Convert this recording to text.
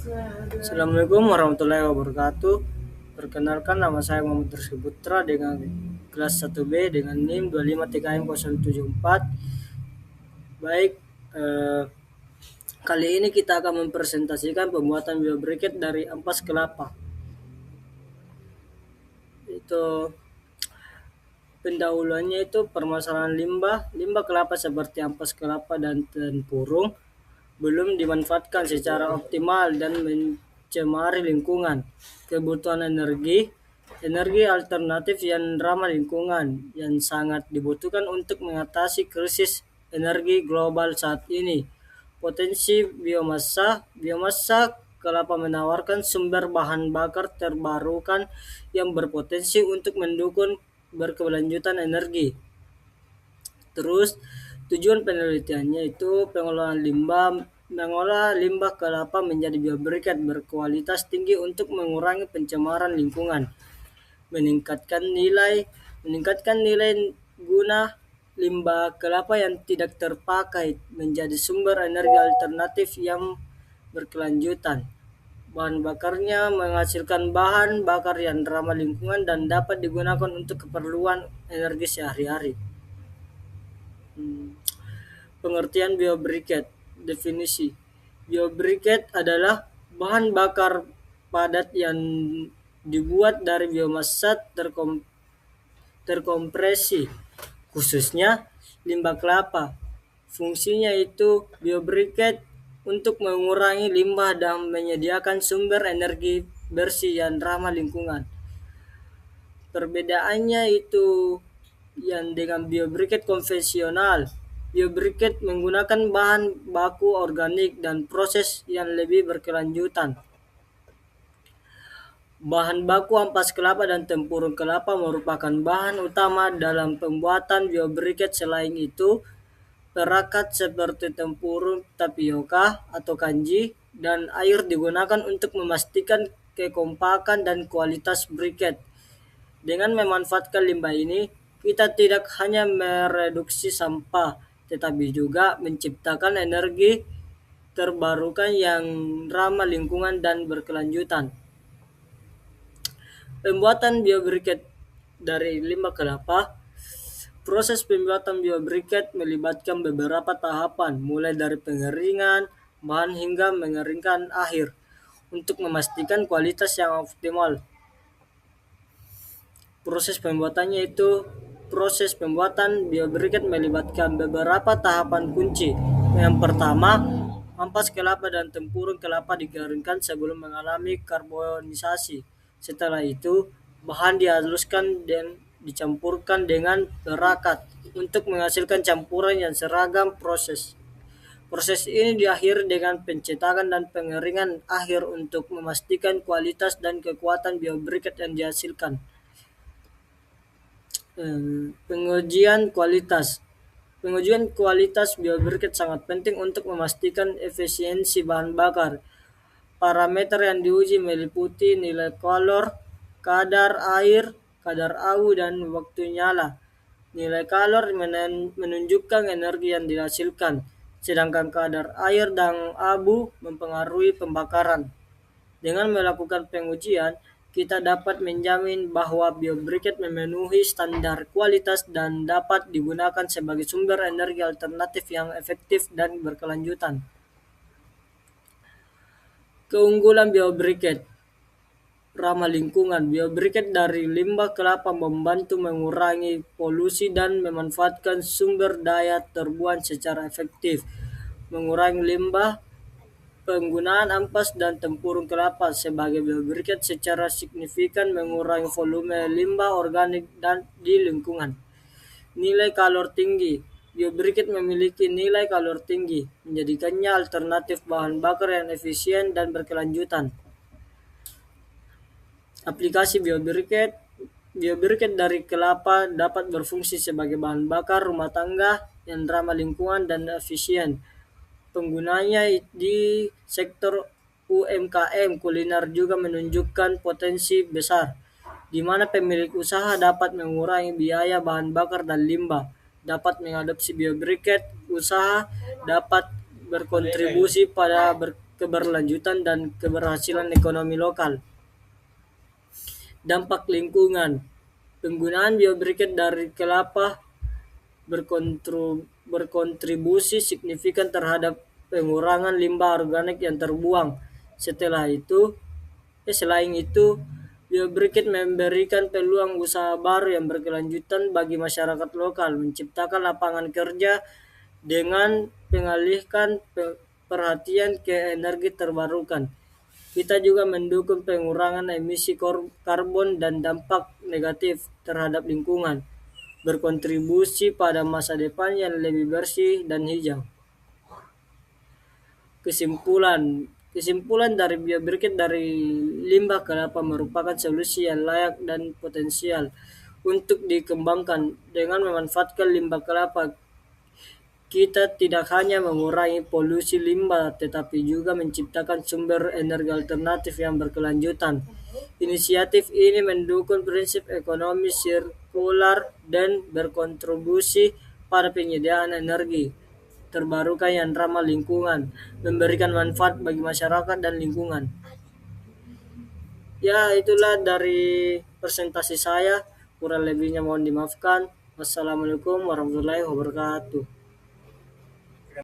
Assalamualaikum warahmatullahi wabarakatuh. Perkenalkan, nama saya Muhammad Rizky Putra dengan kelas 1B dengan NIM 25TKM074. Baik, kali ini kita akan mempresentasikan pembuatan biobriket dari ampas kelapa. Itu pendahuluannya itu permasalahan limbah kelapa seperti ampas kelapa dan tempurung belum dimanfaatkan secara optimal dan mencemari lingkungan. Kebutuhan energi alternatif yang ramah lingkungan yang sangat dibutuhkan untuk mengatasi krisis energi global saat ini. Potensi biomasa kelapa menawarkan sumber bahan bakar terbarukan yang berpotensi untuk mendukung berkelanjutan energi. Terus tujuan penelitiannya itu mengolah limbah kelapa menjadi biobriket berkualitas tinggi untuk mengurangi pencemaran lingkungan, meningkatkan nilai guna limbah kelapa yang tidak terpakai menjadi sumber energi alternatif yang berkelanjutan. Bahan bakarnya menghasilkan bahan bakar yang ramah lingkungan dan dapat digunakan untuk keperluan energi sehari-hari. Pengertian biobriket. Definisi. Biobriket adalah bahan bakar padat yang dibuat dari biomasa terkompresi, khususnya limbah kelapa. Fungsinya itu biobriket untuk mengurangi limbah dan menyediakan sumber energi bersih yang ramah lingkungan. Perbedaannya itu yang dengan biobriket konvensional. Biobriket menggunakan bahan baku organik dan proses yang lebih berkelanjutan. Bahan baku ampas kelapa dan tempurung kelapa merupakan bahan utama dalam pembuatan biobriket. Selain itu, perakat seperti tempurung tapioka atau kanji dan air digunakan untuk memastikan kekompakan dan kualitas briket. Dengan memanfaatkan limbah ini, kita tidak hanya mereduksi sampah, tetapi juga menciptakan energi terbarukan yang ramah lingkungan dan berkelanjutan. Pembuatan biobriket dari limbah kelapa. Proses pembuatan biobriket melibatkan beberapa tahapan, mulai dari pengeringan bahan hingga mengeringkan akhir, untuk memastikan kualitas yang optimal. Proses pembuatan biobriket melibatkan beberapa tahapan kunci. Yang pertama, ampas kelapa dan tempurung kelapa dikeringkan sebelum mengalami karbonisasi. Setelah itu, bahan dihaluskan dan dicampurkan dengan perakat untuk menghasilkan campuran yang seragam proses. Proses ini diakhiri dengan pencetakan dan pengeringan akhir untuk memastikan kualitas dan kekuatan biobriket yang dihasilkan. Pengujian kualitas. Pengujian kualitas biobriket sangat penting untuk memastikan efisiensi bahan bakar. Parameter yang diuji meliputi nilai kalor, kadar air, kadar abu, dan waktu nyala. Nilai kalor menunjukkan energi yang dihasilkan, sedangkan kadar air dan abu mempengaruhi pembakaran. Dengan melakukan pengujian, kita dapat menjamin bahwa biobriket memenuhi standar kualitas dan dapat digunakan sebagai sumber energi alternatif yang efektif dan berkelanjutan. Keunggulan biobriket ramah lingkungan. Biobriket dari limbah kelapa membantu mengurangi polusi dan memanfaatkan sumber daya terbuang secara efektif. Mengurangi limbah. Penggunaan ampas dan tempurung kelapa sebagai biobriket secara signifikan mengurangi volume limbah organik dan di lingkungan. Nilai kalor tinggi. Biobriket memiliki nilai kalor tinggi, menjadikannya alternatif bahan bakar yang efisien dan berkelanjutan. Aplikasi biobriket. Biobriket dari kelapa dapat berfungsi sebagai bahan bakar rumah tangga yang ramah lingkungan dan efisien. Penggunanya di sektor UMKM kuliner juga menunjukkan potensi besar, di mana pemilik usaha dapat mengurangi biaya bahan bakar dan limbah. Dapat mengadopsi biobriket, usaha dapat berkontribusi pada keberlanjutan dan keberhasilan ekonomi lokal. Dampak lingkungan. Penggunaan biobriket dari kelapa berkontribusi signifikan terhadap pengurangan limbah organik yang terbuang. Selain itu, biobriket memberikan peluang usaha baru yang berkelanjutan bagi masyarakat lokal, menciptakan lapangan kerja dengan mengalihkan perhatian ke energi terbarukan. Kita juga mendukung pengurangan emisi karbon dan dampak negatif terhadap lingkungan, berkontribusi pada masa depan yang lebih bersih dan hijau. Kesimpulan Kesimpulan dari biobriket dari limbah kelapa merupakan solusi yang layak dan potensial untuk dikembangkan. Dengan memanfaatkan limbah kelapa, kita tidak hanya mengurangi polusi limbah, tetapi juga menciptakan sumber energi alternatif yang berkelanjutan. Inisiatif ini mendukung prinsip ekonomi sirkular dan berkontribusi pada penyediaan energi terbarukan yang ramah lingkungan, memberikan manfaat bagi masyarakat dan lingkungan. Ya, itulah dari presentasi saya. Kurang lebihnya mohon dimaafkan. Wassalamualaikum warahmatullahi wabarakatuh.